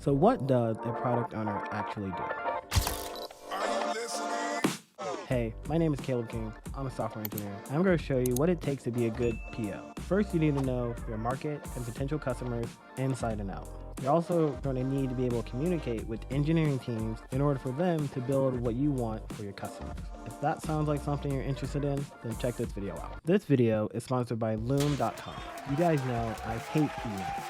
So what does a product owner actually do? Hey, my name is Caleb King. I'm a software engineer. I'm going to show you what it takes to be a good PO. First, you need to know your market and potential customers inside and out. You're also going to need to be able to communicate with engineering teams in order for them to build what you want for your customers. If that sounds like something you're interested in, then check this video out. This video is sponsored by Loom.com. You guys know I hate emails.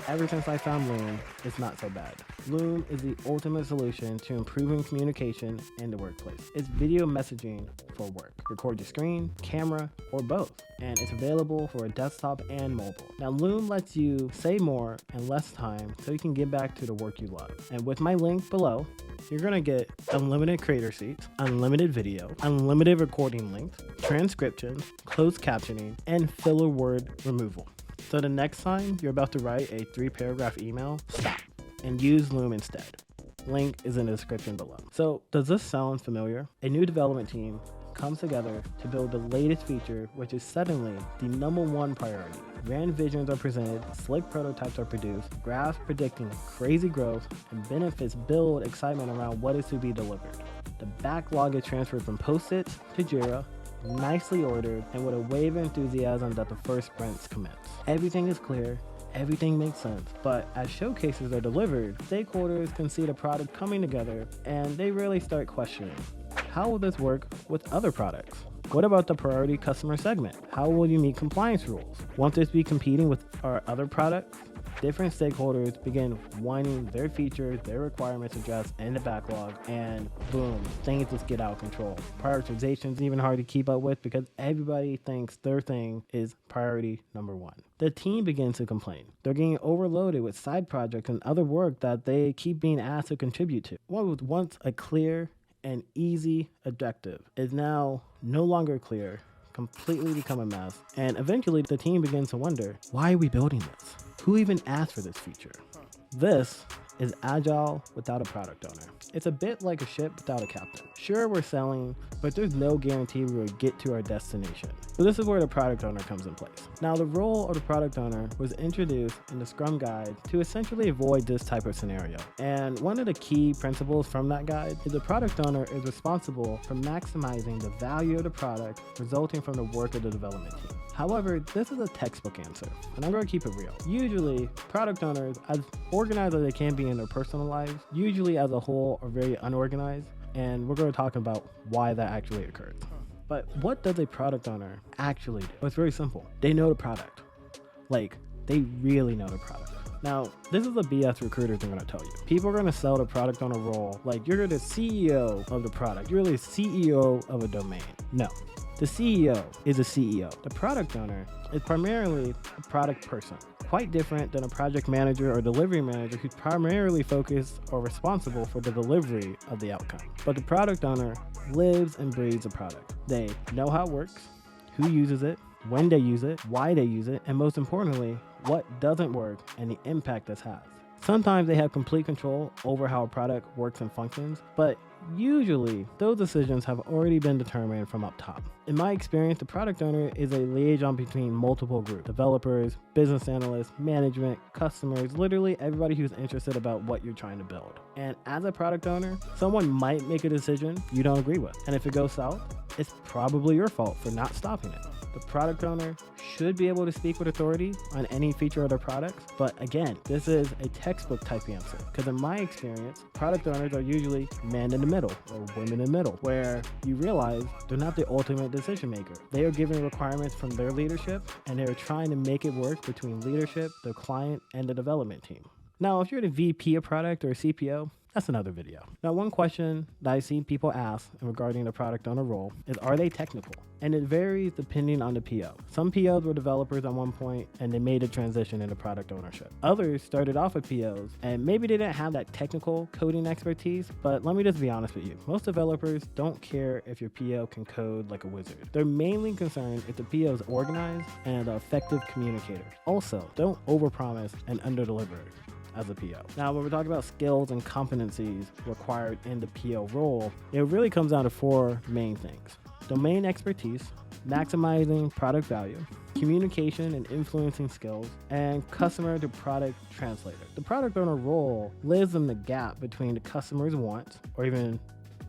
Ever since I found Loom, it's not so bad. Loom is the ultimate solution to improving communication in the workplace. It's video messaging for work. Record your screen, camera, or both. And it's available for a desktop and mobile. Now, Loom lets you say more in less time so you can get back to the work you love. And with my link below, you're gonna get unlimited creator seats, unlimited video, unlimited recording length, transcription, closed captioning, and filler word removal. So the next time you're about to write a 3-paragraph email, stop and use Loom instead. Link is in the description below. So does this sound familiar? A new development team comes together to build the latest feature, which is suddenly the #1 priority. Grand visions are presented, slick prototypes are produced, graphs predicting crazy growth, and benefits build excitement around what is to be delivered. The backlog is transferred from Post-its to Jira, nicely ordered, and with a wave of enthusiasm that the first sprints commence. Everything is clear, everything makes sense, but as showcases are delivered, stakeholders can see the product coming together and they really start questioning, how will this work with other products? What about the priority customer segment? How will you meet compliance rules? Won't this be competing with our other products? Different stakeholders begin wanting their features, their requirements addressed in the backlog, and boom, things just get out of control. Prioritization is even hard to keep up with because everybody thinks their thing is priority #1. The team begins to complain. They're getting overloaded with side projects and other work that they keep being asked to contribute to. What was once a clear and easy objective is now no longer clear, completely become a mess, and eventually the team begins to wonder, why are we building this? Who even asked for this feature? This is agile without a product owner. It's a bit like a ship without a captain. Sure, we're selling, but there's no guarantee we will get to our destination. So this is where the product owner comes in place. Now, the role of the product owner was introduced in the Scrum guide to essentially avoid this type of scenario. And one of the key principles from that guide is the product owner is responsible for maximizing the value of the product resulting from the work of the development team. However, this is a textbook answer, and I'm going to keep it real. Usually, product owners, as organized as they can be in their personal lives, usually as a whole are very unorganized, and we're going to talk about why that actually occurs. But what does a product owner actually do? Well, it's very simple. They know the product. Like, they really know the product. Now, this is the BS recruiters are going to tell you. People are going to sell the product owner role like you're the CEO of the product. You're the CEO of a domain. No. The CEO is a CEO. The product owner is primarily a product person, quite different than a project manager or delivery manager who's primarily focused or responsible for the delivery of the outcome. But the product owner lives and breathes the product. They know how it works, who uses it, when they use it, why they use it, and most importantly, what doesn't work and the impact this has. Sometimes they have complete control over how a product works and functions, but usually those decisions have already been determined from up top. In my experience, the product owner is a liaison between multiple groups: developers, business analysts, management, customers, literally everybody who's interested about what you're trying to build. And as a product owner, someone might make a decision you don't agree with. And if it goes south, it's probably your fault for not stopping it. The product owner should be able to speak with authority on any feature of their products, but again, this is a textbook type answer, because in my experience, product owners are usually men in the middle or women in the middle, where you realize they're not the ultimate decision maker. They are given requirements from their leadership, and they're trying to make it work between leadership, the client, and the development team. Now, if you're the VP of product or a CPO, that's another video. Now, one question that I've seen people ask regarding the product owner role is, are they technical? And it varies depending on the PO. Some POs were developers at one point and they made a transition into product ownership. Others started off with POs and maybe they didn't have that technical coding expertise, but let me just be honest with you. Most developers don't care if your PO can code like a wizard. They're mainly concerned if the PO is organized and an effective communicator. Also, don't overpromise and underdeliver as a PO. Now, when we're talking about skills and competencies required in the PO role, it really comes down to 4 main things. domain expertise, maximizing product value, communication and influencing skills, and customer to product translator. The product owner role lives in the gap between the customer's wants, or even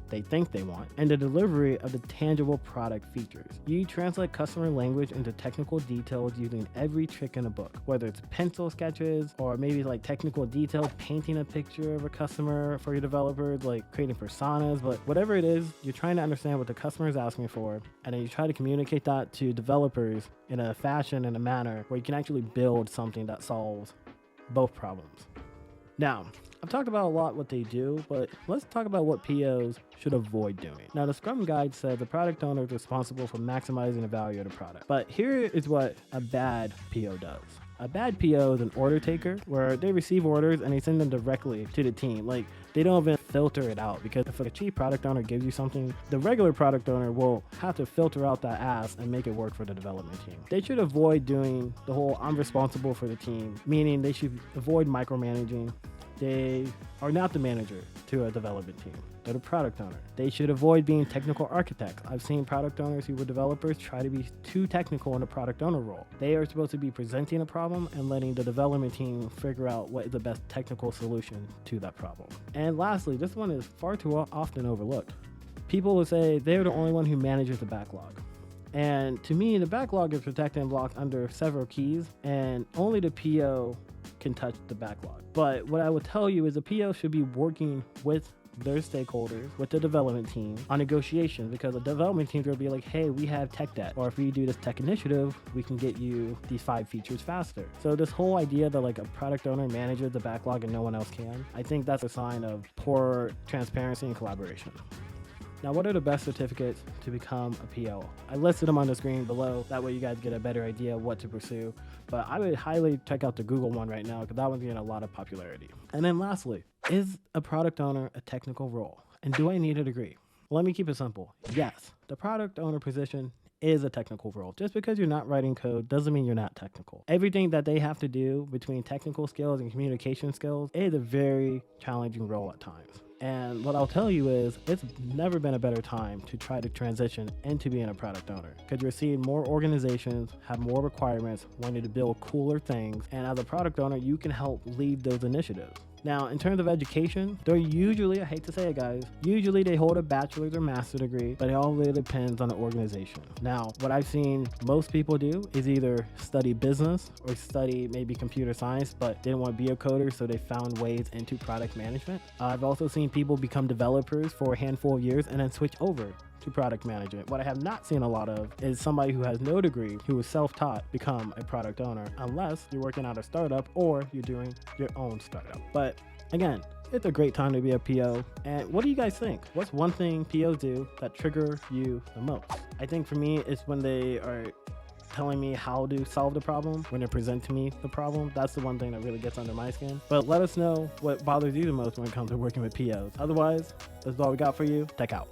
they think they want, and the delivery of the tangible product features. You translate customer language into technical details using every trick in a book, whether it's pencil sketches or maybe like technical details, painting a picture of a customer for your developers, like creating personas, but whatever it is, you're trying to understand what the customer is asking for, and then you try to communicate that to developers in a fashion and a manner where you can actually build something that solves both problems. Now, I've talked about a lot what they do, but let's talk about what POs should avoid doing. Now, the Scrum Guide says the product owner is responsible for maximizing the value of the product. But here is what a bad PO does. A bad PO is an order taker where they receive orders and they send them directly to the team. Like, they don't even filter it out, because if a chief product owner gives you something, the regular product owner will have to filter out that ask and make it work for the development team. They should avoid doing the whole I'm responsible for the team, meaning they should avoid micromanaging. They are not the manager to a development team. They're the product owner. They should avoid being technical architects. I've seen product owners who were developers try to be too technical in the product owner role. They are supposed to be presenting a problem and letting the development team figure out what is the best technical solution to that problem. And lastly, this one is far too often overlooked. People will say they're the only one who manages the backlog. And to me, the backlog is protected and blocked under several keys, and only the PO can touch the backlog. But what I would tell you is the PO should be working with their stakeholders, with the development team on negotiations, because the development team will be like, hey, we have tech debt, or if we do this tech initiative, we can get you these 5 features faster. So this whole idea that like a product owner manages the backlog and no one else can, I think that's a sign of poor transparency and collaboration. Now, what are the best certificates to become a PO? I listed them on the screen below. That way you guys get a better idea of what to pursue. But I would highly check out the Google one right now, because that one's getting a lot of popularity. And then lastly, is a product owner a technical role? And do I need a degree? Well, let me keep it simple. Yes, the product owner position is a technical role. Just because you're not writing code doesn't mean you're not technical. Everything that they have to do between technical skills and communication skills is a very challenging role at times. And what I'll tell you is it's never been a better time to try to transition into being a product owner, because you're seeing more organizations have more requirements, wanting to build cooler things. And as a product owner, you can help lead those initiatives. Now, in terms of education, they're usually, I hate to say it guys, usually they hold a bachelor's or master's degree, but it all really depends on the organization. Now, what I've seen most people do is either study business or study maybe computer science, but didn't want to be a coder, so they found ways into product management. I've also seen people become developers for a handful of years and then switch over to product management. What I have not seen a lot of is somebody who has no degree, who is self-taught, become a product owner, unless you're working at a startup or you're doing your own startup. But again, it's a great time to be a PO. And what do you guys think? What's one thing POs do that trigger you the most? I think for me, it's when they are telling me how to solve the problem, when they present to me the problem. That's the one thing that really gets under my skin. But let us know what bothers you the most when it comes to working with POs. Otherwise, that's all we got for you. Tech out.